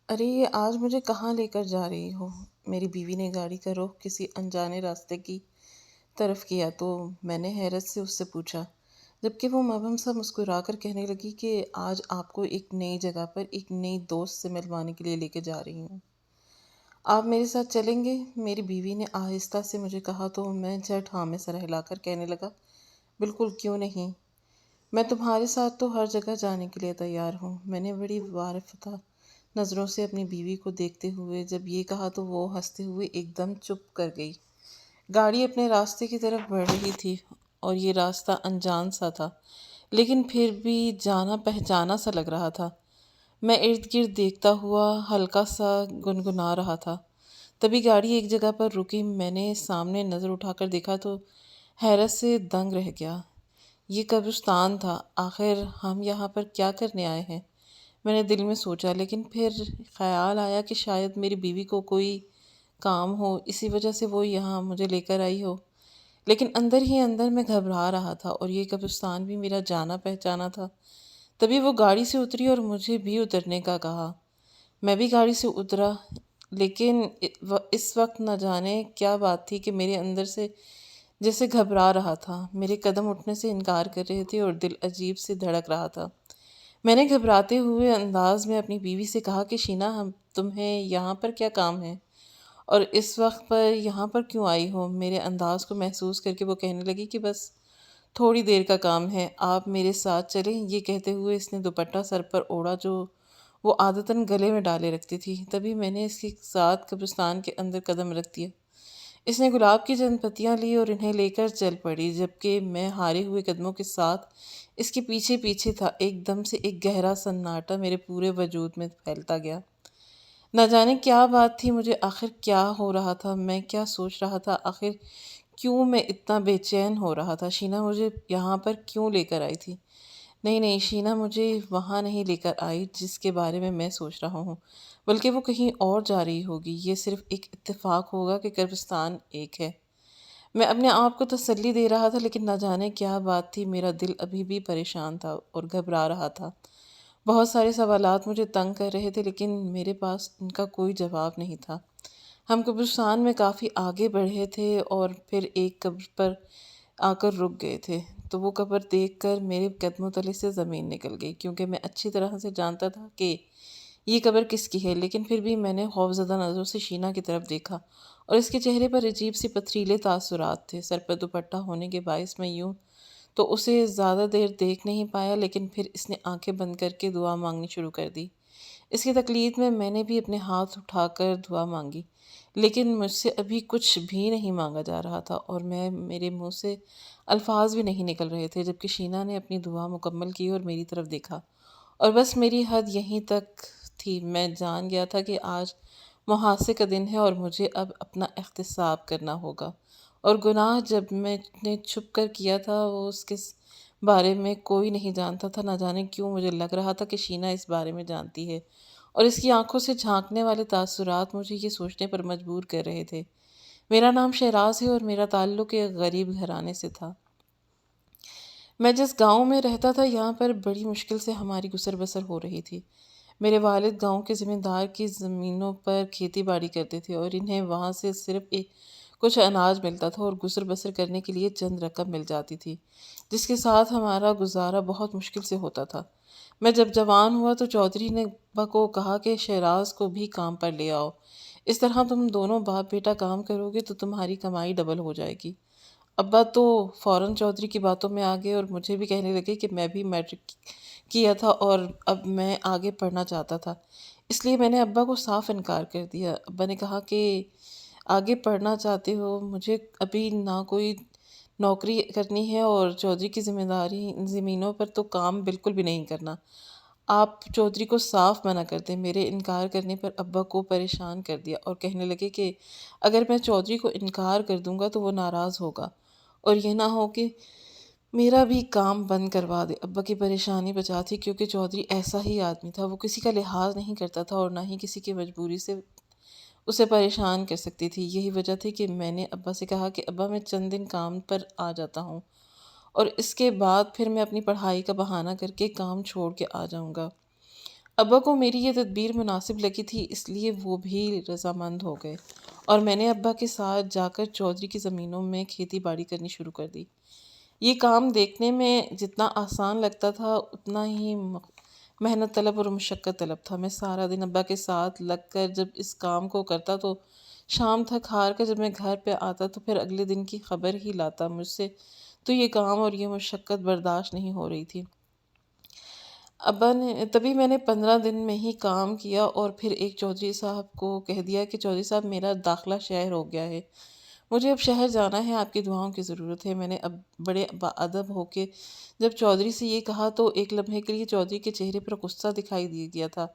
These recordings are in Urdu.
ارے یہ آج مجھے کہاں لے کر جا رہی ہو؟ میری بیوی نے گاڑی کا رخ کسی انجانے راستے کی طرف کیا تو میں نے حیرت سے اس سے پوچھا، جبکہ وہ مبہم سا مسکرا کر کہنے لگی کہ آج آپ کو ایک نئی جگہ پر ایک نئی دوست سے ملوانے کے لیے لے کے جا رہی ہوں۔ آپ میرے ساتھ چلیں گے؟ میری بیوی نے آہستہ سے مجھے کہا تو میں جھٹ ہاں میں سر ہلا کر کہنے لگا، بالکل کیوں نہیں، میں تمہارے ساتھ تو ہر جگہ جانے کے لیے تیار ہوں۔ میں نے بڑی وارفتہ نظروں سے اپنی بیوی کو دیکھتے ہوئے جب یہ کہا تو وہ ہنستے ہوئے ایک دم چپ کر گئی۔ گاڑی اپنے راستے کی طرف بڑھ رہی تھی اور یہ راستہ انجان سا تھا، لیکن پھر بھی جانا پہچانا سا لگ رہا تھا۔ میں ارد گرد دیکھتا ہوا ہلکا سا گنگنا رہا تھا۔ تبھی گاڑی ایک جگہ پر رکی۔ میں نے سامنے نظر اٹھا کر دیکھا تو حیرت سے دنگ رہ گیا۔ یہ قبرستان تھا۔ آخر ہم یہاں پر کیا کرنے آئے ہیں؟ میں نے دل میں سوچا، لیکن پھر خیال آیا کہ شاید میری بیوی کو کوئی کام ہو، اسی وجہ سے وہ یہاں مجھے لے کر آئی ہو۔ لیکن اندر ہی اندر میں گھبرا رہا تھا اور یہ قبرستان بھی میرا جانا پہچانا تھا۔ تبھی وہ گاڑی سے اتری اور مجھے بھی اترنے کا کہا۔ میں بھی گاڑی سے اترا، لیکن اس وقت نہ جانے کیا بات تھی کہ میرے اندر سے جیسے گھبرا رہا تھا، میرے قدم اٹھنے سے انکار کر رہے تھے اور دل عجیب سے دھڑک رہا تھا۔ میں نے گھبراتے ہوئے انداز میں اپنی بیوی سے کہا کہ شینا، تمہیں یہاں پر کیا کام ہے اور اس وقت پر یہاں پر کیوں آئی ہو؟ میرے انداز کو محسوس کر کے وہ کہنے لگی کہ بس تھوڑی دیر کا کام ہے، آپ میرے ساتھ چلیں۔ یہ کہتے ہوئے اس نے دوپٹہ سر پر اوڑھا جو وہ عادتاً گلے میں ڈالے رکھتی تھی۔ تبھی میں نے اس کے ساتھ قبرستان کے اندر قدم رکھ دیا۔ اس نے گلاب کی چند پتیاں لی اور انہیں لے کر چل پڑی، جبکہ میں ہارے ہوئے قدموں کے ساتھ اس کے پیچھے پیچھے تھا۔ ایک دم سے ایک گہرا سناٹا میرے پورے وجود میں پھیلتا گیا۔ نہ جانے کیا بات تھی، مجھے آخر کیا ہو رہا تھا، میں کیا سوچ رہا تھا، آخر کیوں میں اتنا بے چین ہو رہا تھا؟ شینا مجھے یہاں پر کیوں لے کر آئی تھی؟ نہیں نہیں، شینا مجھے وہاں نہیں لے کر آئی جس کے بارے میں سوچ رہا ہوں، بلکہ وہ کہیں اور جا رہی ہوگی۔ یہ صرف ایک اتفاق ہوگا کہ قبرستان ایک ہے۔ میں اپنے آپ کو تسلی دے رہا تھا، لیکن نہ جانے کیا بات تھی، میرا دل ابھی بھی پریشان تھا اور گھبرا رہا تھا۔ بہت سارے سوالات مجھے تنگ کر رہے تھے، لیکن میرے پاس ان کا کوئی جواب نہیں تھا۔ ہم قبرستان میں کافی آگے بڑھے تھے اور پھر ایک قبر پر آ کر رک گئے تھے، تو وہ قبر دیکھ کر میرے قدموں تلے سے زمین نکل گئی، کیونکہ میں اچھی طرح سے جانتا تھا کہ یہ قبر کس کی ہے۔ لیکن پھر بھی میں نے خوفزدہ نظروں سے شینا کی طرف دیکھا اور اس کے چہرے پر عجیب سی پتھریلے تاثرات تھے۔ سر پر دوپٹہ ہونے کے باعث میں یوں تو اسے زیادہ دیر دیکھ نہیں پایا، لیکن پھر اس نے آنکھیں بند کر کے دعا مانگنی شروع کر دی۔ اس کی تقلید میں نے بھی اپنے ہاتھ اٹھا کر دعا مانگی، لیکن مجھ سے ابھی کچھ بھی نہیں مانگا جا رہا تھا اور میرے منہ سے الفاظ بھی نہیں نکل رہے تھے، جبکہ شینا نے اپنی دعا مکمل کی اور میری طرف دیکھا، اور بس میری حد یہیں تک تھی۔ میں جان گیا تھا کہ آج محاسے کا دن ہے اور مجھے اب اپنا احتساب کرنا ہوگا، اور گناہ جب میں نے چھپ کر کیا تھا وہ اس کے بارے میں کوئی نہیں جانتا تھا۔ نہ جانے کیوں مجھے لگ رہا تھا کہ شینا اس بارے میں جانتی ہے، اور اس کی آنکھوں سے جھانکنے والے تاثرات مجھے یہ سوچنے پر مجبور کر رہے تھے۔ میرا نام شہراز ہے اور میرا تعلق ایک غریب گھرانے سے تھا۔ میں جس گاؤں میں رہتا تھا یہاں پر بڑی مشکل سے ہماری گزر بسر ہو رہی تھی۔ میرے والد گاؤں کے ذمہ دار کی زمینوں پر کھیتی باڑی کرتے تھے اور انہیں وہاں سے صرف کچھ اناج ملتا تھا اور گزر بسر کرنے کے لیے چند رقم مل جاتی تھی، جس کے ساتھ ہمارا گزارا بہت مشکل سے ہوتا تھا۔ میں جب جوان ہوا تو چودھری نے ابا کو کہا کہ شہراز کو بھی کام پر لے آؤ، اس طرح تم دونوں باپ بیٹا کام کرو گے تو تمہاری کمائی ڈبل ہو جائے گی۔ ابا تو فوراً چودھری کی باتوں میں آ گئے اور مجھے بھی کہنے لگے کہ میں بھی میٹرک کیا تھا اور اب میں آگے پڑھنا چاہتا تھا، اس لیے میں نے ابا کو صاف انکار کر دیا۔ ابا نے کہا کہ آگے پڑھنا چاہتے ہو، مجھے ابھی نہ کوئی نوکری کرنی ہے اور چودھری کی زمینوں پر تو کام بالکل بھی نہیں کرنا۔ آپ چودھری کو صاف منع کر دیں۔ میرے انکار کرنے پر ابا کو پریشان کر دیا اور کہنے لگے کہ اگر میں چودھری کو انکار کر دوں گا تو وہ ناراض ہوگا اور یہ نہ ہو کہ میرا بھی کام بند کروا دے۔ ابا کی پریشانی بچا تھی، کیونکہ چودھری ایسا ہی آدمی تھا، وہ کسی کا لحاظ نہیں کرتا تھا اور نہ ہی کسی کی مجبوری سے اسے پریشان کر سکتی تھی۔ یہی وجہ تھی کہ میں نے ابا سے کہا کہ ابا میں چند دن کام پر آ جاتا ہوں اور اس کے بعد پھر میں اپنی پڑھائی کا بہانہ کر کے کام چھوڑ کے آ جاؤں گا۔ ابا کو میری یہ تدبیر مناسب لگی تھی، اس لیے وہ بھی رضامند ہو گئے اور میں نے ابا کے ساتھ جا کر چودھری کی زمینوں میں کھیتی باڑی کرنی شروع کر دی۔ یہ کام دیکھنے میں جتنا آسان لگتا تھا اتنا ہی محنت طلب اور مشقت طلب تھا۔ میں سارا دن ابا کے ساتھ لگ کر جب اس کام کو کرتا تو شام تک ہار کر جب میں گھر پہ آتا تو پھر اگلے دن کی خبر ہی لاتا۔ مجھ سے تو یہ کام اور یہ مشقت برداشت نہیں ہو رہی تھی۔ ابا نے تبھی میں نے 15 دن میں ہی کام کیا اور پھر ایک چودھری صاحب کو کہہ دیا کہ چودھری صاحب میرا داخلہ شہر ہو گیا ہے، مجھے اب شہر جانا ہے، آپ کی دعاؤں کی ضرورت ہے۔ میں نے اب بڑے باادب ہو کے جب چودھری سے یہ کہا تو ایک لمحے کے لیے چودھری کے چہرے پر غصہ دکھائی دیا تھا،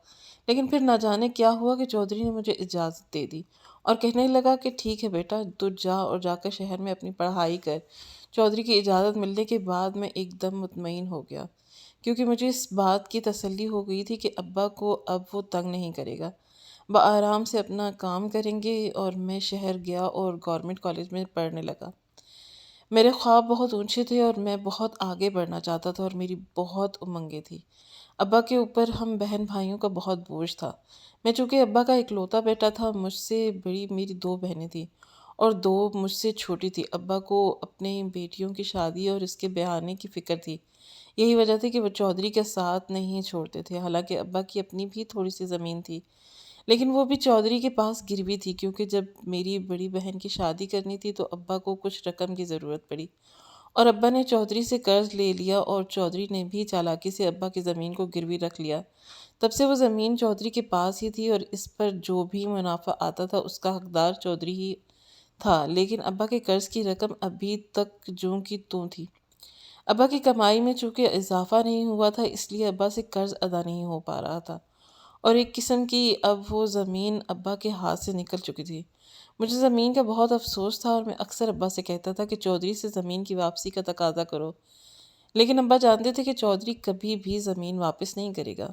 لیکن پھر نہ جانے کیا ہوا کہ چودھری نے مجھے اجازت دے دی اور کہنے لگا کہ ٹھیک ہے بیٹا، تو جا اور جا کر شہر میں اپنی پڑھائی کر۔ چودھری کی اجازت ملنے کے بعد میں ایک دم مطمئن ہو گیا، کیونکہ مجھے اس بات کی تسلی ہو گئی تھی کہ ابا کو اب وہ تنگ نہیں کرے گا، بآرام سے اپنا کام کریں گے۔ اور میں شہر گیا اور گورنمنٹ کالج میں پڑھنے لگا۔ میرے خواب بہت اونچے تھے اور میں بہت آگے بڑھنا چاہتا تھا اور میری بہت امنگیں تھیں۔ ابا کے اوپر ہم بہن بھائیوں کا بہت بوجھ تھا۔ میں چونکہ ابا کا اکلوتا بیٹا تھا، مجھ سے بڑی میری 2 بہنیں تھیں اور 2 مجھ سے چھوٹی تھی۔ ابا کو اپنی بیٹیوں کی شادی اور اس کے بیاہنے کی فکر تھی، یہی وجہ تھی کہ وہ چودھری کے ساتھ نہیں چھوڑتے تھے۔ حالانکہ ابا کی اپنی بھی تھوڑی سی زمین تھی، لیکن وہ بھی چودھری کے پاس گروی تھی، کیونکہ جب میری بڑی بہن کی شادی کرنی تھی تو ابا کو کچھ رقم کی ضرورت پڑی اور ابا نے چودھری سے قرض لے لیا اور چودھری نے بھی چالاکی سے ابا کی زمین کو گروی رکھ لیا۔ تب سے وہ زمین چودھری کے پاس ہی تھی اور اس پر جو بھی منافع آتا تھا اس کا حقدار چودھری ہی تھا، لیکن ابا کے قرض کی رقم ابھی تک جوں کی توں تھی۔ ابا کی کمائی میں چونکہ اضافہ نہیں ہوا تھا، اس لیے ابا سے قرض ادا نہیں ہو پا رہا تھا اور ایک قسم کی اب وہ زمین ابا کے ہاتھ سے نکل چکی تھی۔ مجھے زمین کا بہت افسوس تھا اور میں اکثر ابا سے کہتا تھا کہ چودھری سے زمین کی واپسی کا تقاضا کرو، لیکن ابا جانتے تھے کہ چودھری کبھی بھی زمین واپس نہیں کرے گا۔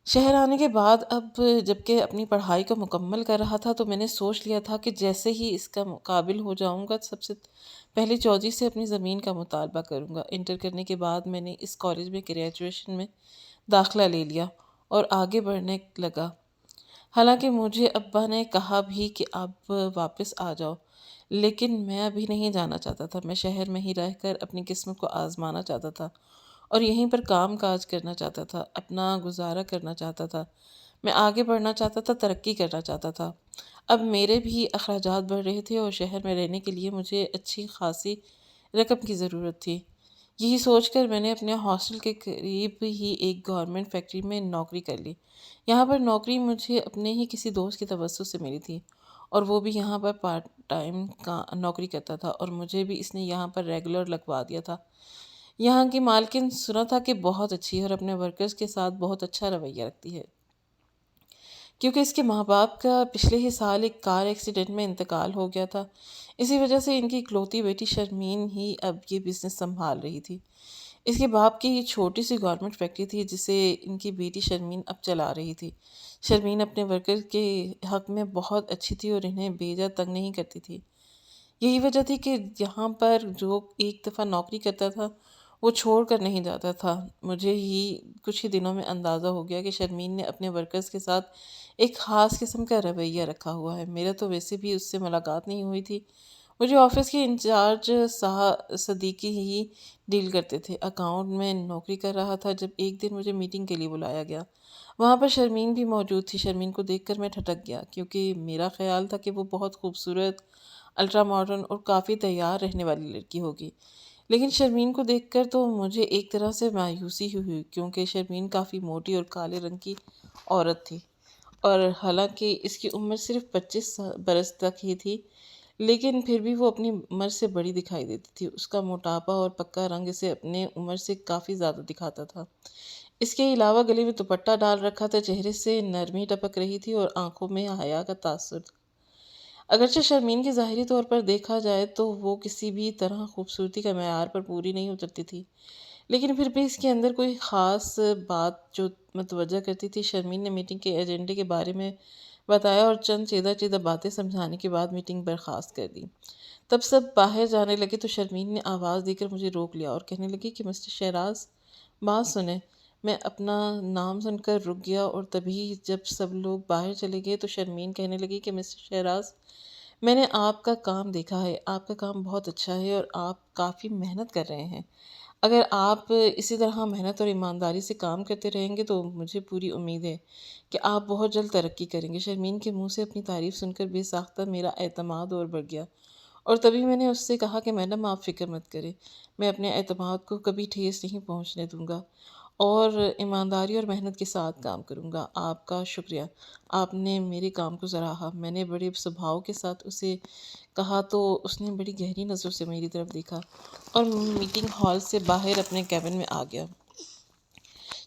شہر آنے کے بعد اب جب کہ اپنی پڑھائی کو مکمل کر رہا تھا تو میں نے سوچ لیا تھا کہ جیسے ہی اس کا قابل ہو جاؤں گا سب سے پہلے چودھری سے اپنی زمین کا مطالبہ کروں گا۔ انٹر کرنے کے بعد میں نے اس کالج میں گریجویشن میں داخلہ لے لیا اور آگے بڑھنے لگا۔ حالانکہ مجھے ابا نے کہا بھی کہ اب واپس آ جاؤ، لیکن میں ابھی نہیں جانا چاہتا تھا۔ میں شہر میں ہی رہ کر اپنی قسمت کو آزمانا چاہتا تھا اور یہیں پر کام کاج کرنا چاہتا تھا، اپنا گزارا کرنا چاہتا تھا۔ میں آگے بڑھنا چاہتا تھا، ترقی کرنا چاہتا تھا۔ اب میرے بھی اخراجات بڑھ رہے تھے اور شہر میں رہنے کے لیے مجھے اچھی خاصی رقم کی ضرورت تھی۔ یہی سوچ کر میں نے اپنے ہاسٹل کے قریب ہی ایک گورنمنٹ فیکٹری میں نوکری کر لی۔ یہاں پر نوکری مجھے اپنے ہی کسی دوست کی توسط سے ملی تھی اور وہ بھی یہاں پر پارٹ ٹائم کا نوکری کرتا تھا اور مجھے بھی اس نے یہاں پر ریگولر لگوا دیا تھا۔ یہاں کی مالکن سنا تھا کہ بہت اچھی ہے اور اپنے ورکرز کے ساتھ بہت اچھا رویہ رکھتی ہے، کیونکہ اس کے ماں باپ کا پچھلے ہی سال ایک کار ایکسیڈنٹ میں انتقال ہو گیا تھا۔ اسی وجہ سے ان کی اکلوتی بیٹی شرمین ہی اب یہ بزنس سنبھال رہی تھی۔ اس کے باپ کی یہ چھوٹی سی گورنمنٹ فیکٹری تھی جسے ان کی بیٹی شرمین اب چلا رہی تھی۔ شرمین اپنے ورکر کے حق میں بہت اچھی تھی اور انہیں بیجا تنگ نہیں کرتی تھی۔ یہی وجہ تھی کہ یہاں پر جو ایک دفعہ نوکری کرتا تھا وہ چھوڑ کر نہیں جاتا تھا۔ مجھے ہی کچھ ہی دنوں میں اندازہ ہو گیا کہ شرمین نے اپنے ورکرز کے ساتھ ایک خاص قسم کا رویہ رکھا ہوا ہے۔ میرا تو ویسے بھی اس سے ملاقات نہیں ہوئی تھی۔ مجھے آفس کے انچارج صدیقی ہی ڈیل کرتے تھے۔ اکاؤنٹ میں نوکری کر رہا تھا جب ایک دن مجھے میٹنگ کے لیے بلایا گیا۔ وہاں پر شرمین بھی موجود تھی۔ شرمین کو دیکھ کر میں ٹھٹک گیا، کیونکہ میرا خیال تھا کہ وہ بہت خوبصورت، الٹرا ماڈرن اور کافی تیار رہنے والی لڑکی ہوگی، لیکن شرمین کو دیکھ کر تو مجھے ایک طرح سے مایوسی ہی ہوئی، کیونکہ شرمین کافی موٹی اور کالے رنگ کی عورت تھی اور حالانکہ اس کی عمر صرف 25 برس تک ہی تھی، لیکن پھر بھی وہ اپنی عمر سے بڑی دکھائی دیتی تھی۔ اس کا موٹاپا اور پکا رنگ اسے اپنے عمر سے کافی زیادہ دکھاتا تھا۔ اس کے علاوہ گلے میں دوپٹہ ڈال رکھا تھا، چہرے سے نرمی ٹپک رہی تھی اور آنکھوں میں حیا کا تاثر تھا۔ اگرچہ شرمین کی ظاہری طور پر دیکھا جائے تو وہ کسی بھی طرح خوبصورتی کا معیار پر پوری نہیں اترتی تھی، لیکن پھر بھی اس کے اندر کوئی خاص بات جو متوجہ کرتی تھی۔ شرمین نے میٹنگ کے ایجنڈے کے بارے میں بتایا اور چند چیدہ باتیں سمجھانے کے بعد میٹنگ برخاست کر دی۔ تب سب باہر جانے لگے تو شرمین نے آواز دے کر مجھے روک لیا اور کہنے لگی کہ مسٹر شہراز، بات سنیں۔ میں اپنا نام سن کر رک گیا اور تبھی جب سب لوگ باہر چلے گئے تو شرمین کہنے لگی کہ مسٹر شہراز، میں نے آپ کا کام دیکھا ہے، آپ کا کام بہت اچھا ہے اور آپ کافی محنت کر رہے ہیں۔ اگر آپ اسی طرح محنت اور ایمانداری سے کام کرتے رہیں گے تو مجھے پوری امید ہے کہ آپ بہت جلد ترقی کریں گے۔ شرمین کے منہ سے اپنی تعریف سن کر بے ساختہ میرا اعتماد اور بڑھ گیا، اور تبھی میں نے اس سے کہا کہ میڈم آپ فکر مت کریں، میں اپنے اعتماد کو کبھی ٹھیس نہیں پہنچنے دوں گا اور ایمانداری اور محنت کے ساتھ کام کروں گا۔ آپ کا شکریہ، آپ نے میرے کام کو سراہا۔ میں نے بڑے سبھاؤ کے ساتھ اسے کہا تو اس نے بڑی گہری نظروں سے میری طرف دیکھا اور میٹنگ ہال سے باہر اپنے کیبن میں آ گیا۔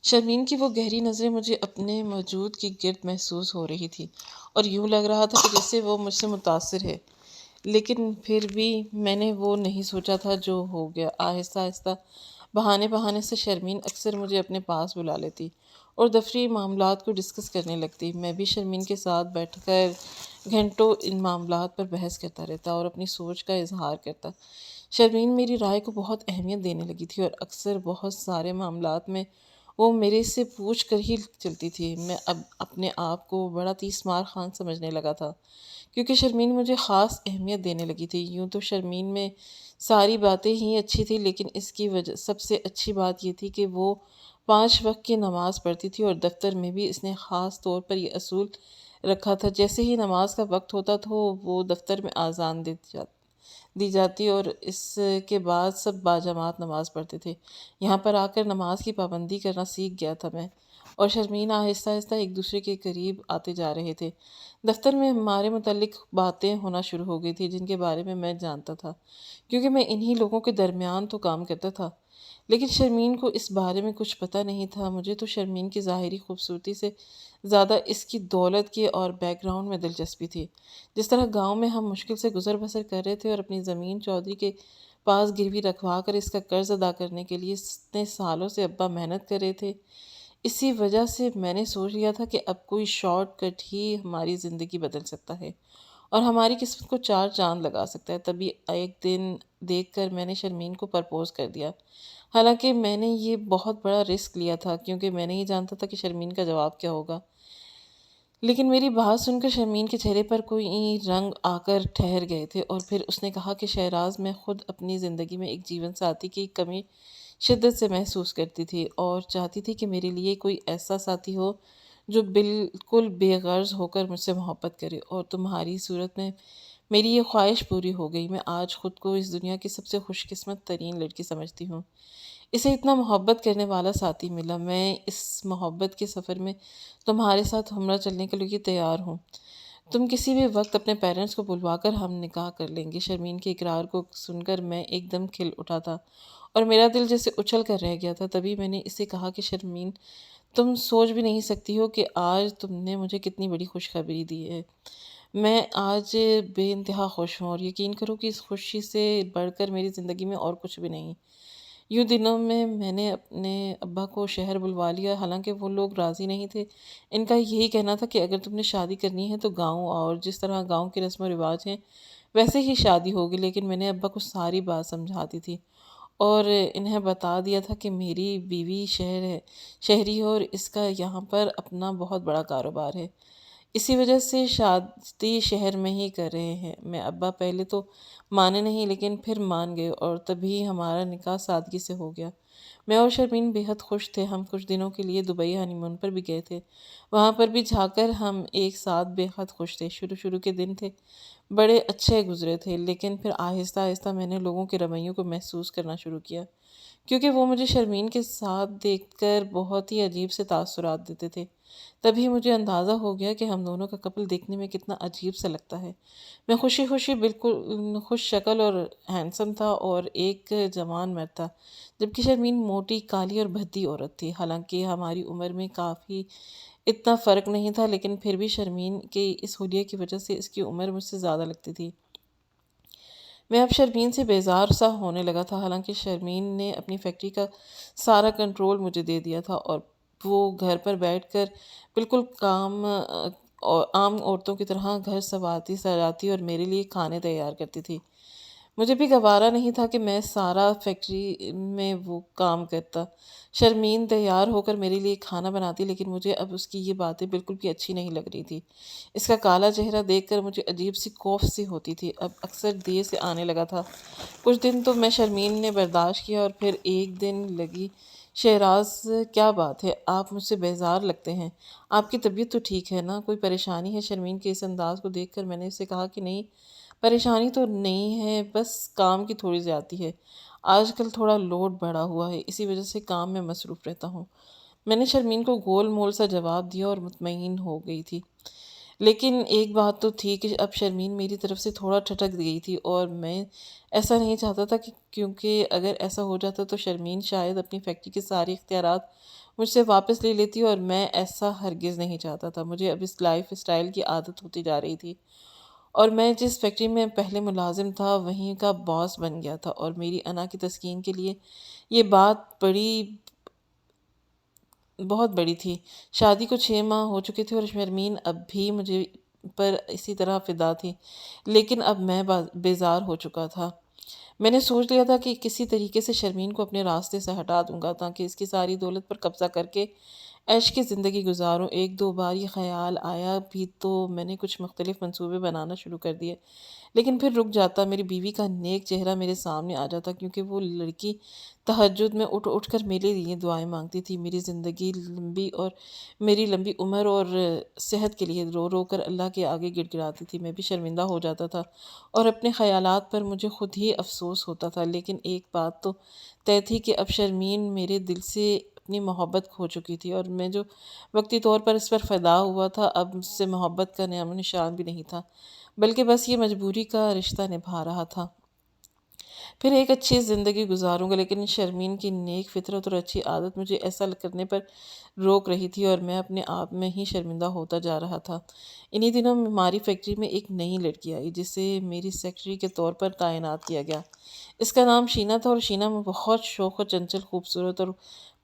شرمین کی وہ گہری نظریں مجھے اپنے موجود کی گرد محسوس ہو رہی تھی اور یوں لگ رہا تھا کہ جیسے وہ مجھ سے متاثر ہے، لیکن پھر بھی میں نے وہ نہیں سوچا تھا جو ہو گیا۔ آہستہ آہستہ بہانے بہانے سے شرمین اکثر مجھے اپنے پاس بلا لیتی اور دفتری معاملات کو ڈسکس کرنے لگتی۔ میں بھی شرمین کے ساتھ بیٹھ کر گھنٹوں ان معاملات پر بحث کرتا رہتا اور اپنی سوچ کا اظہار کرتا۔ شرمین میری رائے کو بہت اہمیت دینے لگی تھی اور اکثر بہت سارے معاملات میں وہ میرے سے پوچھ کر ہی چلتی تھی۔ میں اب اپنے آپ کو بڑا تیس مار خان سمجھنے لگا تھا کیونکہ شرمین مجھے خاص اہمیت دینے لگی تھی۔ یوں تو شرمین میں ساری باتیں ہی اچھی تھی، لیکن اس کی وجہ سب سے اچھی بات یہ تھی کہ وہ 5 وقت کی نماز پڑھتی تھی، اور دفتر میں بھی اس نے خاص طور پر یہ اصول رکھا تھا جیسے ہی نماز کا وقت ہوتا تو وہ دفتر میں اذان دی جاتی اور اس کے بعد سب باجماعت نماز پڑھتے تھے۔ یہاں پر آ کر نماز کی پابندی کرنا سیکھ گیا تھا میں اور شرمین آہستہ آہستہ ایک دوسرے کے قریب آتے جا رہے تھے۔ دفتر میں ہمارے متعلق باتیں ہونا شروع ہو گئی تھی جن کے بارے میں جانتا تھا کیونکہ میں انہی لوگوں کے درمیان تو کام کرتا تھا، لیکن شرمین کو اس بارے میں کچھ پتہ نہیں تھا۔ مجھے تو شرمین کی ظاہری خوبصورتی سے زیادہ اس کی دولت کی اور بیک گراؤنڈ میں دلچسپی تھی۔ جس طرح گاؤں میں ہم مشکل سے گزر بسر کر رہے تھے اور اپنی زمین چودھری کے پاس گروی رکھوا کر اس کا قرض ادا کرنے کے لیے اتنے سالوں سے ابا محنت کر رہے تھے، اسی وجہ سے میں نے سوچ لیا تھا کہ اب کوئی شارٹ کٹ ہی ہماری زندگی بدل سکتا ہے اور ہماری قسمت کو 4 چاند لگا سکتا ہے۔ تبھی ایک دن دیکھ کر میں نے شرمین کو پرپوز کر دیا، حالانکہ میں نے یہ بہت بڑا رسک لیا تھا کیونکہ میں نہیں جانتا تھا کہ شرمین کا جواب کیا ہوگا۔ لیکن میری بات سن کر شرمین کے چہرے پر کوئی رنگ آ کر ٹھہر گئے تھے اور پھر اس نے کہا کہ شہراز، میں خود اپنی زندگی میں ایک جیون ساتھی کی کمی شدت سے محسوس کرتی تھی اور چاہتی تھی کہ میرے لیے کوئی ایسا ساتھی ہو جو بالکل بے غرض ہو کر مجھ سے محبت کرے، اور تمہاری صورت میں میری یہ خواہش پوری ہو گئی۔ میں آج خود کو اس دنیا کی سب سے خوش قسمت ترین لڑکی سمجھتی ہوں، اسے اتنا محبت کرنے والا ساتھی ملا۔ میں اس محبت کے سفر میں تمہارے ساتھ ہمراہ چلنے کے لیے تیار ہوں۔ تم کسی بھی وقت اپنے پیرنٹس کو بلوا کر ہم نکاح کر لیں گے۔ شرمین کے اقرار کو سن کر میں ایک دم کھل اٹھا تھا اور میرا دل جیسے اچھل کر رہ گیا تھا۔ تبھی میں نے اسے کہا کہ شرمین، تم سوچ بھی نہیں سکتی ہو کہ آج تم نے مجھے کتنی بڑی خوشخبری دی ہے۔ میں آج بے انتہا خوش ہوں اور یقین کرو کہ اس خوشی سے بڑھ کر میری زندگی میں اور کچھ بھی نہیں۔ یوں دنوں میں نے اپنے ابا کو شہر بلوا لیا، حالانکہ وہ لوگ راضی نہیں تھے۔ ان کا یہی کہنا تھا کہ اگر تم نے شادی کرنی ہے تو گاؤں آؤ اور جس طرح گاؤں کے رسم و رواج ہیں ویسے ہی شادی ہوگی۔ لیکن میں نے ابا کو ساری بات سمجھا دی تھی اور انہیں بتا دیا تھا کہ میری بیوی شہری ہے اور اس کا یہاں پر اپنا بہت بڑا کاروبار ہے، اسی وجہ سے شادی شہر میں ہی کر رہے ہیں۔ میں ابا پہلے تو مانے نہیں لیکن پھر مان گئے اور تبھی ہمارا نکاح سادگی سے ہو گیا۔ میں اور شرمین بے حد خوش تھے۔ ہم کچھ دنوں کے لیے دبئی ہنی مون پر بھی گئے تھے، وہاں پر بھی جا کر ہم ایک ساتھ بے حد خوش تھے۔ شروع کے دن تھے بڑے اچھے گزرے تھے، لیکن پھر آہستہ آہستہ میں نے لوگوں کے رویوں کو محسوس کرنا شروع کیا کیونکہ وہ مجھے شرمین کے ساتھ دیکھ کر بہت ہی عجیب سے تاثرات دیتے تھے۔ تبھی مجھے اندازہ ہو گیا کہ ہم دونوں کا کپل دیکھنے میں کتنا عجیب سا لگتا ہے۔ میں خوشی خوشی بالکل خوش شکل اور ہینڈسم تھا اور ایک جوان مرد تھا، جبکہ شرمین موٹی کالی اور بھدی عورت تھی۔ حالانکہ ہماری عمر میں کافی اتنا فرق نہیں تھا، لیکن پھر بھی شرمین کے اس حلیے کی وجہ سے اس کی عمر مجھ سے زیادہ لگتی تھی۔ میں اب شرمین سے بیزار سا ہونے لگا تھا، حالانکہ شرمین نے اپنی فیکٹری کا سارا کنٹرول مجھے دے دیا تھا اور وہ گھر پر بیٹھ کر بالکل عام عورتوں کی طرح گھر سنوارتی سجاتی اور میرے لیے کھانے تیار کرتی تھی۔ مجھے بھی گوارا نہیں تھا کہ میں سارا فیکٹری میں وہ کام کرتا۔ شرمین تیار ہو کر میرے لیے کھانا بناتی، لیکن مجھے اب اس کی یہ باتیں بالکل بھی اچھی نہیں لگ رہی تھی۔ اس کا کالا چہرہ دیکھ کر مجھے عجیب سی خوف سی ہوتی تھی، اب اکثر دیر سے آنے لگا تھا۔ کچھ دن تو میں شرمین نے برداشت کیا، اور پھر ایک دن لگی: شہراز، کیا بات ہے؟ آپ مجھ سے بیزار لگتے ہیں۔ آپ کی طبیعت تو ٹھیک ہے نا؟ کوئی پریشانی ہے؟ شرمین کے اس انداز کو دیکھ کر میں نے اسے کہا کہ نہیں، پریشانی تو نہیں ہے، بس کام کی تھوڑی زیادتی ہے۔ آج کل تھوڑا لوڈ بڑھا ہوا ہے، اسی وجہ سے کام میں مصروف رہتا ہوں۔ میں نے شرمین کو گول مول سا جواب دیا اور مطمئن ہو گئی تھی۔ لیکن ایک بات تو تھی کہ اب شرمین میری طرف سے تھوڑا ٹھٹک گئی تھی، اور میں ایسا نہیں چاہتا تھا کیونکہ اگر ایسا ہو جاتا تو شرمین شاید اپنی فیکٹری کے سارے اختیارات مجھ سے واپس لے لیتی، اور میں ایسا ہرگز نہیں چاہتا تھا۔ مجھے اب اس لائف اسٹائل کی عادت ہوتی جا رہی تھی، اور میں جس فیکٹری میں پہلے ملازم تھا وہیں کا باس بن گیا تھا، اور میری انا کی تسکین کے لیے یہ بات بہت بڑی تھی۔ شادی کو 6 ماہ ہو چکے تھے، اور شرمین اب بھی مجھے پر اسی طرح فدا تھی، لیکن اب میں بیزار ہو چکا تھا۔ میں نے سوچ لیا تھا کہ کسی طریقے سے شرمین کو اپنے راستے سے ہٹا دوں گا، تاکہ اس کی ساری دولت پر قبضہ کر کے عیش کی زندگی گزاروں۔ ایک دو بار یہ خیال آیا بھی تو میں نے کچھ مختلف منصوبے بنانا شروع کر دیے، لیکن پھر رک جاتا۔ میری بیوی کا نیک چہرہ میرے سامنے آ جاتا، کیونکہ وہ لڑکی تہجد میں اٹھ اٹھ کر میرے لیے دعائیں مانگتی تھی، میری زندگی لمبی اور میری لمبی عمر اور صحت کے لیے رو رو کر اللہ کے آگے گڑ گڑاتی تھی۔ میں بھی شرمندہ ہو جاتا تھا، اور اپنے خیالات پر مجھے خود ہی افسوس ہوتا تھا، لیکن ایک بات تو طے تھی کہ اب شرمین میرے دل سے اپنی محبت کھو چکی تھی، اور میں جو وقتی طور پر اس پر فدا ہوا تھا، اب مجھ سے محبت کا نام و نشان بھی نہیں تھا، بلکہ بس یہ مجبوری کا رشتہ نبھا رہا تھا۔ پھر ایک اچھی زندگی گزاروں گا، لیکن شرمین کی نیک فطرت اور اچھی عادت مجھے ایسا کرنے پر روک رہی تھی، اور میں اپنے آپ میں ہی شرمندہ ہوتا جا رہا تھا۔ انہی دنوں میں ہماری فیکٹری میں ایک نئی لڑکی آئی، جسے میری سیکرٹری کے طور پر تعینات کیا گیا۔ اس کا نام شینا تھا، اور شینا میں بہت شوخ و چنچل، خوبصورت اور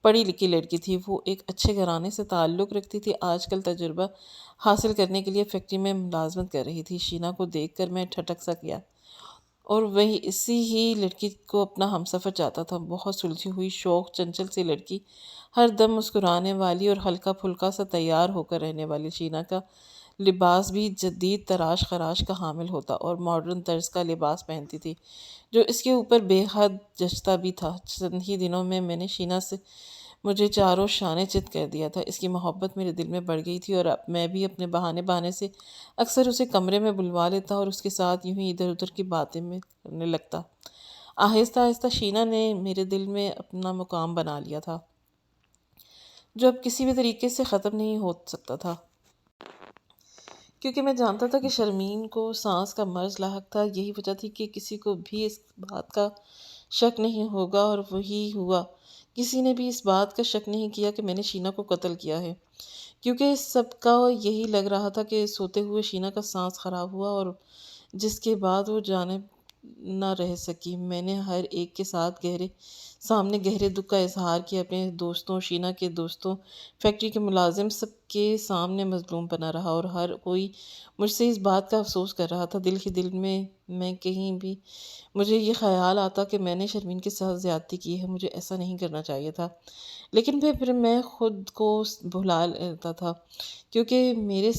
پڑھی لکھی لڑکی تھی۔ وہ ایک اچھے گھرانے سے تعلق رکھتی تھی، آج کل تجربہ حاصل کرنے کے لیے فیکٹری میں ملازمت کر رہی تھی۔ شینا کو دیکھ کر میں ٹھٹک سا گیا، اور وہی اسی ہی لڑکی کو اپنا ہمسفر چاہتا تھا۔ بہت سلجھی ہوئی، شوخ چنچل سی لڑکی، ہر دم مسکرانے والی اور ہلکا پھلکا سا تیار ہو کر رہنے والی۔ شینا کا لباس بھی جدید تراش خراش کا حامل ہوتا، اور ماڈرن طرز کا لباس پہنتی تھی، جو اس کے اوپر بے حد جچتا بھی تھا۔ چند ہی دنوں میں نے شینا سے مجھے چاروں شانے چت کر دیا تھا۔ اس کی محبت میرے دل میں بڑھ گئی تھی، اور اب میں بھی اپنے بہانے سے اکثر اسے کمرے میں بلوا لیتا اور اس کے ساتھ یوں ہی ادھر ادھر کی باتیں میں کرنے لگتا۔ آہستہ آہستہ شینا نے میرے دل میں اپنا مقام بنا لیا تھا، جو اب کسی بھی طریقے سے ختم نہیں ہو سکتا تھا، کیونکہ میں جانتا تھا کہ شرمین کو سانس کا مرض لاحق تھا۔ یہی وجہ تھی کہ کسی کو بھی اس بات کا شک نہیں ہوگا، اور وہی ہوا۔ کسی نے بھی اس بات کا شک نہیں کیا کہ میں نے شینا کو قتل کیا ہے، کیونکہ سب کا یہی لگ رہا تھا کہ سوتے ہوئے شینا کا سانس خراب ہوا، اور جس کے بعد وہ جانب نہ رہ سکی۔ میں نے ہر ایک کے سامنے گہرے دکھ کا اظہار کیا، اپنے دوستوں، شینا کے دوستوں، فیکٹری کے ملازم، سب کے سامنے مظلوم بنا رہا، اور ہر کوئی مجھ سے اس بات کا افسوس کر رہا تھا۔ دل ہی دل میں کہیں بھی مجھے یہ خیال آتا کہ میں نے شرمین کے ساتھ زیادتی کی ہے، مجھے ایسا نہیں کرنا چاہیے تھا، لیکن پھر میں خود کو بھلا لیتا تھا، کیونکہ میرے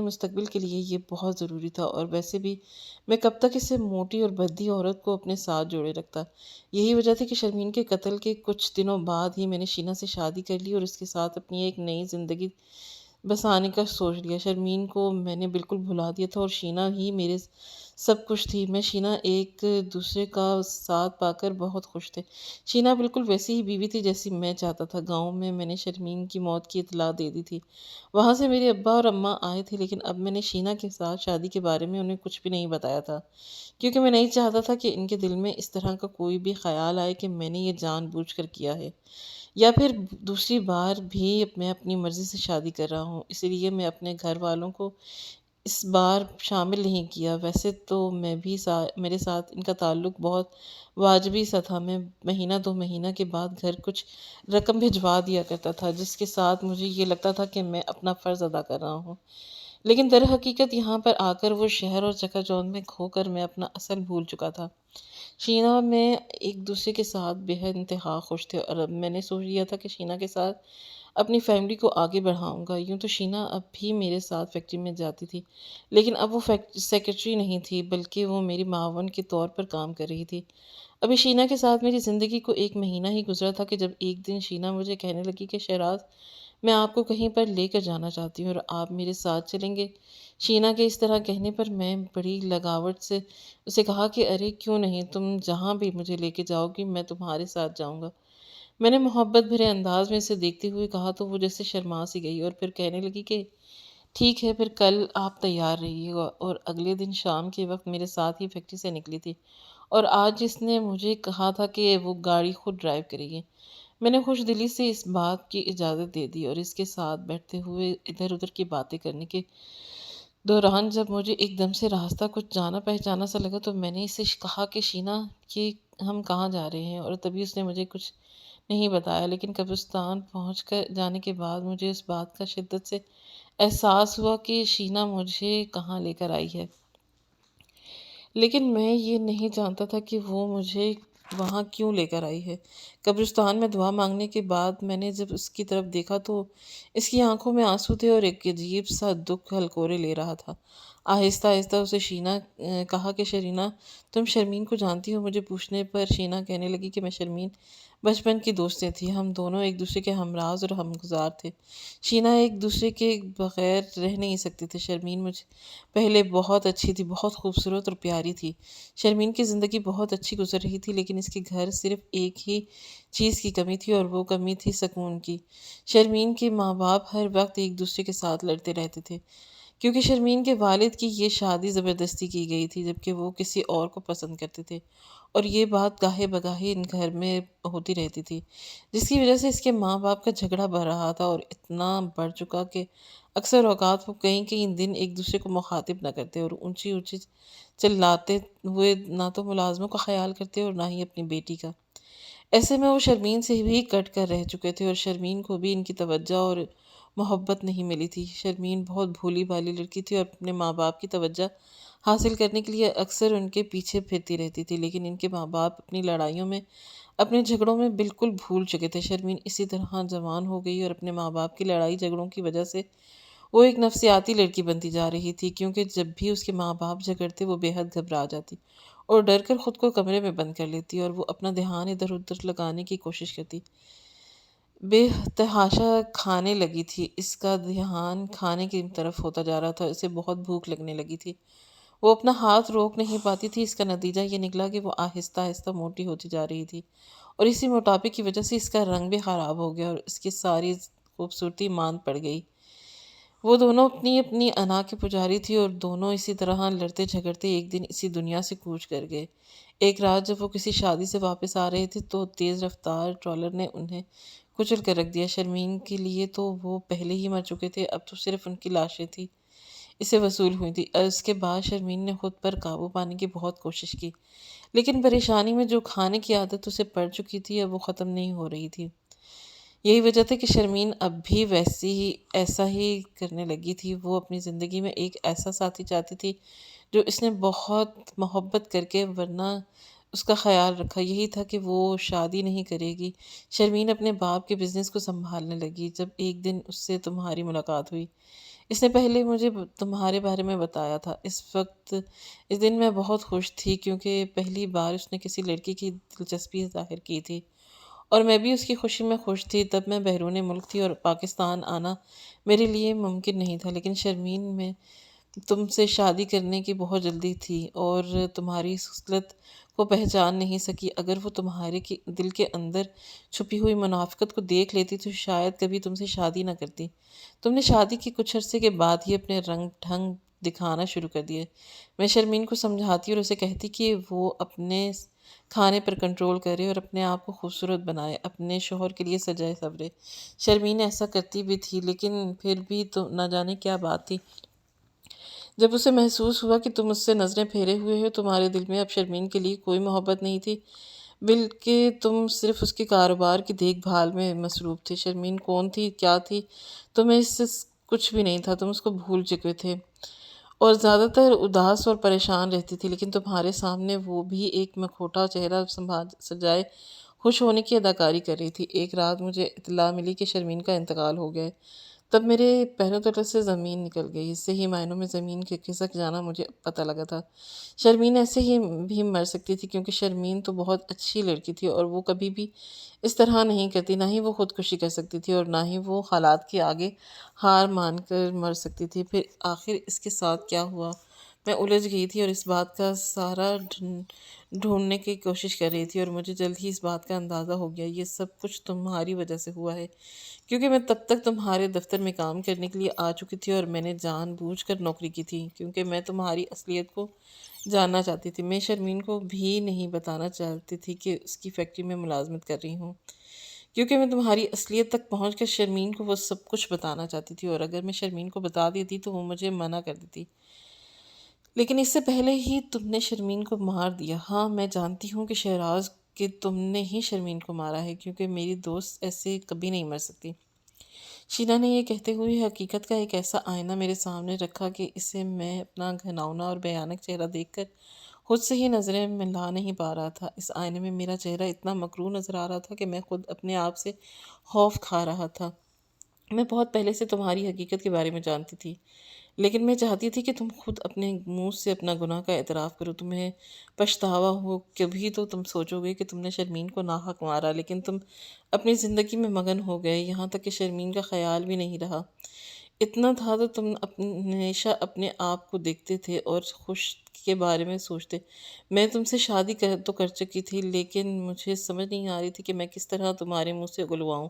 مستقبل کے لیے یہ بہت ضروری تھا، اور ویسے بھی میں کب تک اسے موٹی اور بھدی عورت کو اپنے ساتھ جوڑے رکھتا۔ یہی وجہ تھی کہ شرمین کے قتل کے کچھ دنوں بعد ہی میں نے شینا سے شادی کر لی، اور اس کے ساتھ اپنی ایک نئی زندگی بسانے کا سوچ لیا۔ شرمین کو میں نے بالکل بھلا دیا تھا، اور شینا ہی میرے سب کچھ تھی۔ میں شینا ایک دوسرے کا ساتھ پا کر بہت خوش تھے۔ شینا بالکل ویسی ہی بیوی تھی جیسی میں چاہتا تھا۔ گاؤں میں نے شرمین کی موت کی اطلاع دے دی تھی، وہاں سے میرے ابا اور اماں آئے تھے، لیکن اب میں نے شینا کے ساتھ شادی کے بارے میں انہیں کچھ بھی نہیں بتایا تھا، کیونکہ میں نہیں چاہتا تھا کہ ان کے دل میں اس طرح کا کوئی بھی خیال آئے کہ میں نے یہ جان بوجھ کر کیا ہے، یا پھر دوسری بار بھی میں اپنی مرضی سے شادی کر رہا ہوں۔ اسی لیے میں اپنے گھر والوں کو اس بار شامل نہیں کیا۔ ویسے تو میرے ساتھ ان کا تعلق بہت واجبی سا تھا۔ میں مہینہ 2 مہینہ کے بعد گھر کچھ رقم بھجوا دیا کرتا تھا، جس کے ساتھ مجھے یہ لگتا تھا کہ میں اپنا فرض ادا کر رہا ہوں۔ لیکن در حقیقت یہاں پر آ کر وہ شہر اور چکا چوند میں کھو کر میں اپنا اصل بھول چکا تھا۔ شینا اور میں ایک دوسرے کے ساتھ بے حد انتہا خوش تھے، اور اب میں نے سوچ لیا تھا کہ شینا کے ساتھ اپنی فیملی کو آگے بڑھاؤں گا۔ یوں تو شینا اب بھی میرے ساتھ فیکٹری میں جاتی تھی، لیکن اب وہ سیکرٹری نہیں تھی، بلکہ وہ میری معاون کے طور پر کام کر رہی تھی۔ ابھی شینا کے ساتھ میری زندگی کو 1 مہینہ ہی گزرا تھا کہ جب ایک دن شینا مجھے کہنے لگی کہ شہراز، میں آپ کو کہیں پر لے کر جانا چاہتی ہوں اور آپ میرے ساتھ چلیں گے۔ شینا کے اس طرح کہنے پر میں بڑی لگاوٹ سے اسے کہا کہ ارے کیوں نہیں، تم جہاں بھی مجھے لے کے جاؤ گی میں تمہارے ساتھ جاؤں گا۔ میں نے محبت بھرے انداز میں اسے دیکھتے ہوئے کہا تو وہ جیسے شرما سی گئی، اور پھر کہنے لگی کہ ٹھیک ہے، پھر کل آپ تیار رہیے گا، اور اگلے دن شام کے وقت میرے ساتھ ہی فیکٹری سے نکلی تھی، اور آج جس نے مجھے کہا تھا کہ وہ گاڑی خود ڈرائیو کرے گی۔ میں نے خوش دلی سے اس بات کی اجازت دے دی، اور اس کے ساتھ بیٹھتے ہوئے ادھر ادھر کی باتیں کرنے کے دوران جب مجھے ایک دم سے راستہ کچھ جانا پہچانا سا لگا تو میں نے اسے کہا کہ شینا، کہ ہم کہاں جا رہے ہیں، اور تبھی اس نے مجھے کچھ نہیں بتایا، لیکن قبرستان پہنچ کر جانے کے بعد مجھے اس بات کا شدت سے احساس ہوا کہ شینا مجھے کہاں لے کر آئی ہے، لیکن میں یہ نہیں جانتا تھا کہ وہ مجھے وہاں کیوں لے کر آئی ہے۔ قبرستان میں دعا مانگنے کے بعد میں نے جب اس کی طرف دیکھا تو اس کی آنکھوں میں آنسو تھے اور ایک عجیب سا دکھ ہلکورے لے رہا تھا۔ آہستہ آہستہ اسے شینا کہا کہ شرینا، تم شرمین کو جانتی ہو؟ مجھے پوچھنے پر شینا کہنے لگی کہ میں شرمین بچپن کی دوستیں تھیں، ہم دونوں ایک دوسرے کے ہمراز اور ہمگزار تھے۔ شینا ایک دوسرے کے بغیر رہ نہیں سکتے تھے۔ شرمین مجھ پہلے بہت اچھی تھی، بہت خوبصورت اور پیاری تھی۔ شرمین کی زندگی بہت اچھی گزر رہی تھی، لیکن اس کے گھر صرف ایک ہی چیز کی کمی تھی، اور وہ کمی تھی سکون کی۔ شرمین کے ماں باپ ہر وقت ایک دوسرے کے ساتھ لڑتے رہتے تھے، کیونکہ شرمین کے والد کی یہ شادی زبردستی کی گئی تھی، جبکہ وہ کسی اور کو پسند کرتے تھے، اور یہ بات گاہے بگاہے ان گھر میں ہوتی رہتی تھی، جس کی وجہ سے اس کے ماں باپ کا جھگڑا بڑھ رہا تھا، اور اتنا بڑھ چکا کہ اکثر اوقات وہ کئی کئی دن ایک دوسرے کو مخاطب نہ کرتے، اور اونچی اونچی چلاتے ہوئے نہ تو ملازموں کا خیال کرتے اور نہ ہی اپنی بیٹی کا۔ ایسے میں وہ شرمین سے بھی کٹ کر رہ چکے تھے، اور شرمین کو بھی ان کی توجہ اور محبت نہیں ملی تھی۔ شرمین بہت بھولی بھالی لڑکی تھی، اور اپنے ماں باپ کی توجہ حاصل کرنے کے لیے اکثر ان کے پیچھے پھرتی رہتی تھی، لیکن ان کے ماں باپ اپنی لڑائیوں میں، اپنے جھگڑوں میں بالکل بھول چکے تھے۔ شرمین اسی طرح جوان ہو گئی، اور اپنے ماں باپ کی لڑائی جھگڑوں کی وجہ سے وہ ایک نفسیاتی لڑکی بنتی جا رہی تھی، کیونکہ جب بھی اس کے ماں باپ جھگڑتے وہ بے حد گھبرا جاتی اور ڈر کر خود کو کمرے میں بند کر لیتی، اور وہ اپنا دھیان ادھر ادھر لگانے کی کوشش کرتی۔ بے تحاشا کھانے لگی تھی، اس کا دھیان کھانے کی طرف ہوتا جا رہا تھا، اسے بہت بھوک لگنے لگی تھی، وہ اپنا ہاتھ روک نہیں پاتی تھی۔ اس کا نتیجہ یہ نکلا کہ وہ آہستہ آہستہ موٹی ہوتی جا رہی تھی، اور اسی موٹاپے کی وجہ سے اس کا رنگ بھی خراب ہو گیا، اور اس کی ساری خوبصورتی ماند پڑ گئی۔ وہ دونوں اپنی اپنی انا کے پجاری تھی، اور دونوں اسی طرح لڑتے جھگڑتے ایک دن اسی دنیا سے کوچ کر گئے۔ ایک رات جب وہ کسی شادی سے واپس آ رہے تھے تو تیز رفتار ٹرالر نے انہیں کچل کر رکھ دیا۔ شرمین کے لیے تو وہ پہلے ہی مر چکے تھے، اب تو صرف ان کی لاشیں تھی اسے وصول ہوئی تھی۔ اس کے بعد شرمین نے خود پر قابو پانے کی بہت کوشش کی، لیکن پریشانی میں جو کھانے کی عادت اسے پڑ چکی تھی اب وہ ختم نہیں ہو رہی تھی۔ یہی وجہ تھی کہ شرمین اب بھی ایسا ہی کرنے لگی تھی۔ وہ اپنی زندگی میں ایک ایسا ساتھی چاہتی تھی جو اس نے بہت محبت کر کے ورنہ اس کا خیال رکھا۔ یہی تھا کہ وہ شادی نہیں کرے گی۔ شرمین اپنے باپ کے بزنس کو سنبھالنے لگی۔ جب ایک دن اس سے تمہاری ملاقات ہوئی، اس نے پہلے مجھے تمہارے بارے میں بتایا تھا۔ اس دن میں بہت خوش تھی، کیونکہ پہلی بار اس نے کسی لڑکی کی دلچسپی ظاہر کی تھی، اور میں بھی اس کی خوشی میں خوش تھی۔ تب میں بیرون ملک تھی اور پاکستان آنا میرے لیے ممکن نہیں تھا، لیکن شرمین میں تم سے شادی کرنے کی بہت جلدی تھی، اور تمہاری خصلت کو پہچان نہیں سکی۔ اگر وہ تمہارے دل کے اندر چھپی ہوئی منافقت کو دیکھ لیتی تو شاید کبھی تم سے شادی نہ کرتی۔ تم نے شادی کے کچھ عرصے کے بعد ہی اپنے رنگ ڈھنگ دکھانا شروع کر دیے۔ میں شرمین کو سمجھاتی اور اسے کہتی کہ وہ اپنے کھانے پر کنٹرول کرے اور اپنے آپ کو خوبصورت بنائے، اپنے شوہر کے لیے سجائے سورے۔ شرمین ایسا کرتی بھی تھی، لیکن پھر بھی تو نہ جانے کیا بات تھی، جب اسے محسوس ہوا کہ تم اس سے نظریں پھیرے ہوئے ہو، تمہارے دل میں اب شرمین کے لیے کوئی محبت نہیں تھی، بلکہ تم صرف اس کے کاروبار کی دیکھ بھال میں مصروف تھے۔ شرمین کون تھی، کیا تھی، تمہیں اس سے کچھ بھی نہیں تھا، تم اس کو بھول چکے تھے اور زیادہ تر اداس اور پریشان رہتی تھی، لیکن تمہارے سامنے وہ بھی ایک مکھوٹا چہرہ سجائے خوش ہونے کی اداکاری کر رہی تھی۔ ایک رات مجھے اطلاع ملی کہ شرمین کا انتقال ہو گیا ہے، تب میرے پیروں تلے سے زمین نکل گئی۔ صحیح معنوں میں زمین کے کھسک جانا مجھے پتہ لگا تھا۔ شرمین ایسے ہی بھی مر سکتی تھی، کیونکہ شرمین تو بہت اچھی لڑکی تھی اور وہ کبھی بھی اس طرح نہیں کرتی، نہ ہی وہ خودکشی کر سکتی تھی اور نہ ہی وہ حالات کے آگے ہار مان کر مر سکتی تھی۔ پھر آخر اس کے ساتھ کیا ہوا؟ میں الجھ گئی تھی اور اس بات کا سہارا ڈھونڈنے کی کوشش کر رہی تھی، اور مجھے جلد ہی اس بات کا اندازہ ہو گیا، یہ سب کچھ تمہاری وجہ سے ہوا ہے، کیونکہ میں تب تک تمہارے دفتر میں کام کرنے کے لیے آ چکی تھی اور میں نے جان بوجھ کر نوکری کی تھی، کیونکہ میں تمہاری اصلیت کو جاننا چاہتی تھی۔ میں شرمین کو بھی نہیں بتانا چاہتی تھی کہ اس کی فیکٹری میں ملازمت کر رہی ہوں، کیونکہ میں تمہاری اصلیت تک پہنچ کر شرمین کو وہ سب کچھ بتانا چاہتی تھی، اور اگر میں شرمین کو بتا دیتی تو وہ مجھے منع کر دیتی۔ لیکن اس سے پہلے ہی تم نے شرمین کو مار دیا۔ ہاں، میں جانتی ہوں کہ شہراز کہ تم نے ہی شرمین کو مارا ہے، کیونکہ میری دوست ایسے کبھی نہیں مر سکتی۔ شینا نے یہ کہتے ہوئے حقیقت کا ایک ایسا آئینہ میرے سامنے رکھا کہ اسے میں اپنا گھناؤنا اور بھیانک چہرہ دیکھ کر خود سے ہی نظریں ملا نہیں پا رہا تھا۔ اس آئینے میں میرا چہرہ اتنا مکروہ نظر آ رہا تھا کہ میں خود اپنے آپ سے خوف کھا رہا تھا۔ میں بہت پہلے سے تمہاری حقیقت کے بارے میں جانتی تھی، لیکن میں چاہتی تھی کہ تم خود اپنے منہ سے اپنا گناہ کا اعتراف کرو۔ تمہیں پچھتاوا ہو، کبھی تو تم سوچو گے کہ تم نے شرمین کو ناحق مارا، لیکن تم اپنی زندگی میں مگن ہو گئے، یہاں تک کہ شرمین کا خیال بھی نہیں رہا۔ اتنا تھا تو تم ہمیشہ اپنے آپ کو دیکھتے تھے اور خوش کے بارے میں سوچتے۔ میں تم سے شادی تو کر چکی تھی، لیکن مجھے سمجھ نہیں آ رہی تھی کہ میں کس طرح تمہارے منہ سے اگلواؤں۔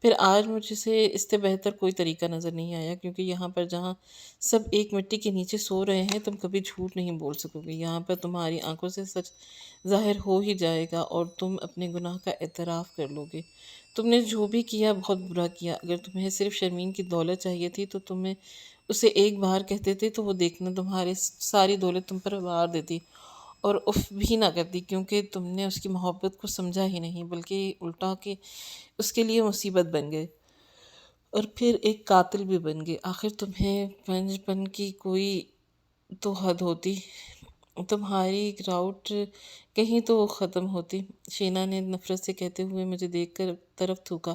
پھر آج مجھ سے اس سے بہتر کوئی طریقہ نظر نہیں آیا، کیونکہ یہاں پر جہاں سب ایک مٹی کے نیچے سو رہے ہیں، تم کبھی جھوٹ نہیں بول سکو گے۔ یہاں پر تمہاری آنکھوں سے سچ ظاہر ہو ہی جائے گا اور تم اپنے گناہ کا اعتراف کر لو گے۔ تم نے جو بھی کیا بہت برا کیا۔ اگر تمہیں صرف شرمین کی دولت چاہیے تھی تو تمہیں اسے ایک بار کہتے تھے تو وہ دیکھنا تمہاری ساری دولت تم پر وار دیتی اور اف بھی نہ کرتی، کیونکہ تم نے اس کی محبت کو سمجھا ہی نہیں، بلکہ الٹا کہ اس کے لیے مصیبت بن گئے اور پھر ایک قاتل بھی بن گئے۔ آخر تمہیں پنج پن کی کوئی تو حد ہوتی، تمہاری گراوٹ کہیں تو ختم ہوتی۔ شینا نے نفرت سے کہتے ہوئے مجھے دیکھ کر طرف تھوکا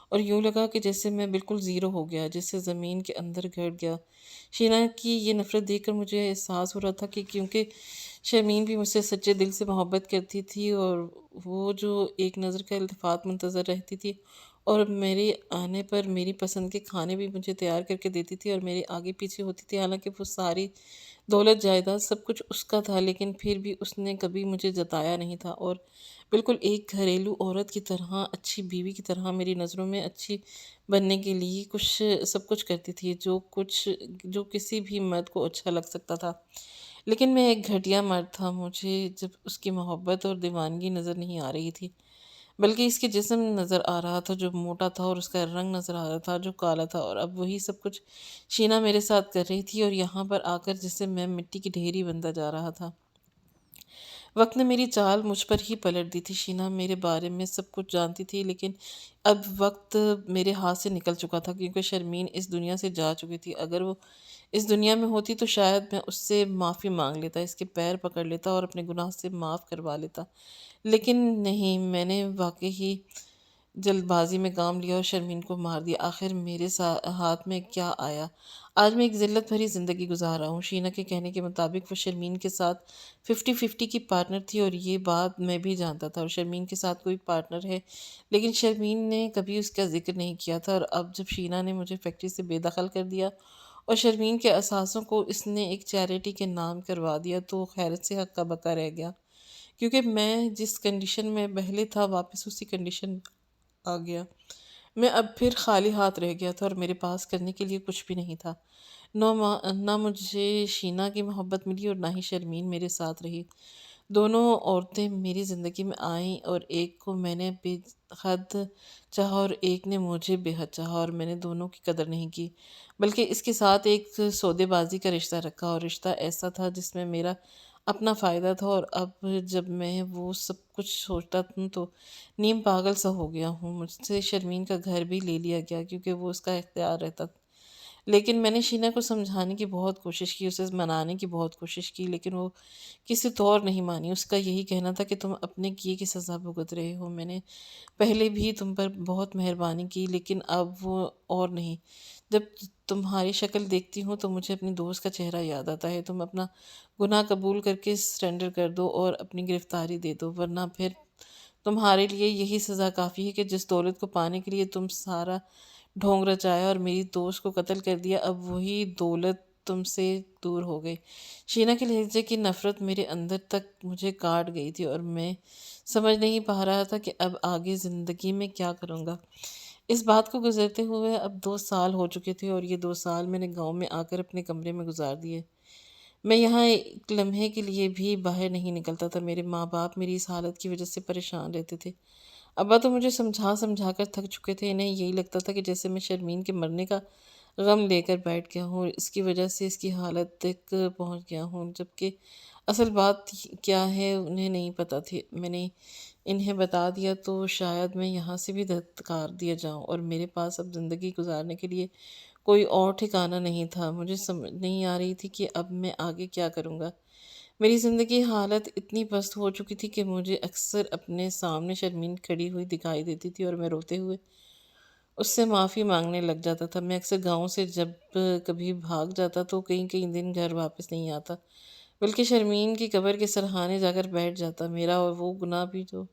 اور یوں لگا کہ جیسے میں بالکل زیرو ہو گیا، جیسے زمین کے اندر گھٹ گیا۔ شینا کی یہ نفرت دیکھ کر مجھے احساس ہو رہا تھا کہ کیونکہ شرمین بھی مجھ سے سچے دل سے محبت کرتی تھی اور وہ جو ایک نظر کا التفات منتظر رہتی تھی اور میرے آنے پر میری پسند کے کھانے بھی مجھے تیار کر کے دیتی تھی اور میرے آگے پیچھے ہوتی تھی، حالانکہ وہ ساری دولت جائیداد سب کچھ اس کا تھا، لیکن پھر بھی اس نے کبھی مجھے جتایا نہیں تھا اور بالکل ایک گھریلو عورت کی طرح، اچھی بیوی کی طرح میری نظروں میں اچھی بننے کے لیے سب کچھ کرتی تھی، جو کسی بھی مرد کو اچھا لگ سکتا تھا۔ لیکن میں ایک گھٹیا مرد تھا، مجھے جب اس کی محبت اور دیوانگی نظر نہیں آ رہی تھی، بلکہ اس کے جسم نظر آ رہا تھا جو موٹا تھا اور اس کا رنگ نظر آ رہا تھا جو کالا تھا، اور اب وہی سب کچھ شینا میرے ساتھ کر رہی تھی اور یہاں پر آ کر جسے میں مٹی کی ڈھیری بنتا جا رہا تھا۔ وقت نے میری چال مجھ پر ہی پلٹ دی تھی۔ شینا میرے بارے میں سب کچھ جانتی تھی، لیکن اب وقت میرے ہاتھ سے نکل چکا تھا، کیونکہ شرمین اس دنیا سے جا چکی تھی۔ اگر وہ اس دنیا میں ہوتی تو شاید میں اس سے معافی مانگ لیتا، اس کے پیر پکڑ لیتا اور اپنے گناہ سے معاف کروا لیتا، لیکن نہیں، میں نے واقعی جلد بازی میں کام لیا اور شرمین کو مار دیا۔ آخر میرے ہاتھ میں کیا آیا؟ آج میں ایک ذلت بھری زندگی گزار رہا ہوں۔ شینا کے کہنے کے مطابق وہ شرمین کے ساتھ 50-50 کی پارٹنر تھی اور یہ بات میں بھی جانتا تھا، اور شرمین کے ساتھ کوئی پارٹنر ہے، لیکن شرمین نے کبھی اس کا ذکر نہیں کیا تھا، اور اب جب شینا نے مجھے فیکٹری سے بے دخل کر دیا اور شرمین کے اثاثوں کو اس نے ایک چیریٹی کے نام کروا دیا تو خیرت سے حق کا بقا رہ گیا، کیونکہ میں جس کنڈیشن میں پہلے تھا واپس اسی کنڈیشن آ گیا۔ میں اب پھر خالی ہاتھ رہ گیا تھا اور میرے پاس کرنے کے لیے کچھ بھی نہیں تھا۔ نہ مجھے شینا کی محبت ملی اور نہ ہی شرمین میرے ساتھ رہی۔ دونوں عورتیں میری زندگی میں آئیں اور ایک کو میں نے بے حد چاہا اور ایک نے مجھے بے حد چاہا، اور میں نے دونوں کی قدر نہیں کی، بلکہ اس کے ساتھ ایک سودے بازی کا رشتہ رکھا، اور رشتہ ایسا تھا جس میں میرا اپنا فائدہ تھا، اور اب جب میں وہ سب کچھ سوچتا ہوں تو نیم پاگل سا ہو گیا ہوں۔ مجھ سے شرمین کا گھر بھی لے لیا گیا کیونکہ وہ اس کا اختیار رہتا، لیکن میں نے شینا کو سمجھانے کی بہت کوشش کی، اسے منانے کی بہت کوشش کی، لیکن وہ کسی طور نہیں مانی۔ اس کا یہی کہنا تھا کہ تم اپنے کیے کی سزا بھگت رہے ہو، میں نے پہلے بھی تم پر بہت مہربانی کی لیکن اب وہ اور نہیں۔ جب تمہاری شکل دیکھتی ہوں تو مجھے اپنی دوست کا چہرہ یاد آتا ہے۔ تم اپنا گناہ قبول کر کے سرنڈر کر دو اور اپنی گرفتاری دے دو، ورنہ پھر تمہارے لیے یہی سزا کافی ہے کہ جس دولت کو پانے کے لیے تم سارا ڈھونگ رچایا اور میری دوست کو قتل کر دیا، اب وہی دولت تم سے دور ہو گئی۔ شینا کے لہجے کی نفرت میرے اندر تک مجھے کاٹ گئی تھی اور میں سمجھ نہیں پا رہا تھا کہ اب آگے زندگی میں کیا کروں گا۔ اس بات کو گزرتے ہوئے اب 2 سال ہو چکے تھے اور یہ 2 سال میں نے گاؤں میں آ کر اپنے کمرے میں گزار دیے۔ میں یہاں ایک لمحے کے لیے بھی باہر نہیں نکلتا تھا۔ میرے ماں باپ میری اس حالت کی وجہ سے پریشان رہتے تھے۔ ابا تو مجھے سمجھا سمجھا کر تھک چکے تھے، انہیں یہی لگتا تھا کہ جیسے میں شرمین کے مرنے کا غم لے کر بیٹھ گیا ہوں اور اس کی وجہ سے اس کی حالت تک پہنچ گیا ہوں، جبکہ اصل بات کیا ہے انہیں نہیں پتہ تھی۔ میں نے انہیں بتا دیا تو شاید میں یہاں سے بھی دھتکار دیا جاؤں، اور میرے پاس اب زندگی گزارنے کے لیے کوئی اور ٹھکانہ نہیں تھا۔ مجھے سمجھ نہیں آ رہی تھی کہ اب میں آگے کیا کروں گا۔ میری زندگی حالت اتنی پست ہو چکی تھی کہ مجھے اکثر اپنے سامنے شرمین کھڑی ہوئی دکھائی دیتی تھی اور میں روتے ہوئے اس سے معافی مانگنے لگ جاتا تھا۔ میں اکثر گاؤں سے جب کبھی بھاگ جاتا تو کئی کئی دن گھر واپس نہیں آتا، بلکہ شرمین کی قبر کے سرہانے جا کر بیٹھ جاتا۔ میرا اور وہ گناہ بھی جو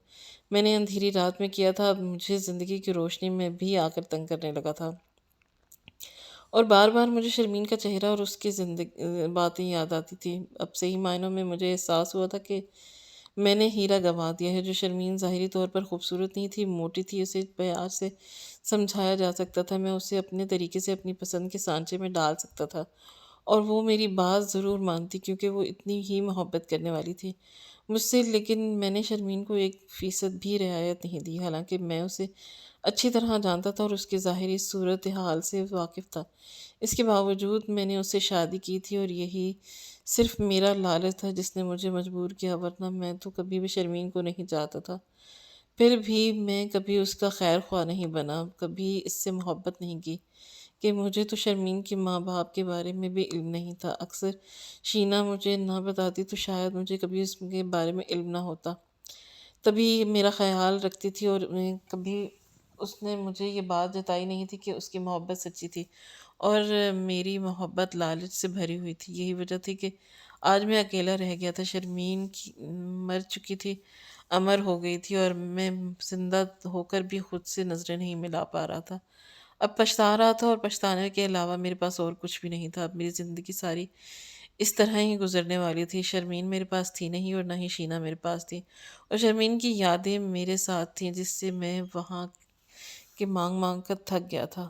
میں نے اندھیری رات میں کیا تھا اب مجھے زندگی کی روشنی میں بھی آ کر تنگ کرنے لگا تھا، اور بار بار مجھے شرمین کا چہرہ اور اس کی باتیں یاد آتی تھی۔ اب صحیح معنوں میں مجھے احساس ہوا تھا کہ میں نے ہیرا گنوا دیا ہے۔ جو شرمین ظاہری طور پر خوبصورت نہیں تھی، موٹی تھی، اسے پیار سے سمجھایا جا سکتا تھا، میں اسے اپنے طریقے سے اپنی پسند کے سانچے میں ڈال سکتا تھا اور وہ میری بات ضرور مانتی کیونکہ وہ اتنی ہی محبت کرنے والی تھی مجھ سے۔ لیکن میں نے شرمین کو 1% بھی رعایت نہیں دی، حالانکہ میں اسے اچھی طرح جانتا تھا اور اس کی ظاہری صورتحال سے واقف تھا۔ اس کے باوجود میں نے اس سے شادی کی تھی اور یہی صرف میرا لالچ تھا جس نے مجھے مجبور کیا، ورنہ میں تو کبھی بھی شرمین کو نہیں چاہتا تھا۔ پھر بھی میں کبھی اس کا خیر خواہ نہیں بنا، کبھی اس سے محبت نہیں کی کہ مجھے تو شرمین کے ماں باپ کے بارے میں بھی علم نہیں تھا۔ اکثر شینا مجھے نہ بتاتی تو شاید مجھے کبھی اس کے بارے میں علم نہ ہوتا، تبھی میرا خیال رکھتی تھی، اور کبھی اس نے مجھے یہ بات جتائی نہیں تھی کہ اس کی محبت سچی تھی اور میری محبت لالچ سے بھری ہوئی تھی۔ یہی وجہ تھی کہ آج میں اکیلا رہ گیا تھا۔ شرمین مر چکی تھی، امر ہو گئی تھی، اور میں زندہ ہو کر بھی خود سے نظریں نہیں ملا پا رہا تھا۔ اب پچھتا رہا تھا اور پچھتانے کے علاوہ میرے پاس اور کچھ بھی نہیں تھا۔ اب میری زندگی ساری اس طرح ہی گزرنے والی تھی۔ شرمین میرے پاس تھی نہیں اور نہ ہی شینا میرے پاس تھی، اور شرمین کی یادیں میرے ساتھ تھیں جس سے میں وہاں کے مانگ مانگ کر تھک گیا تھا۔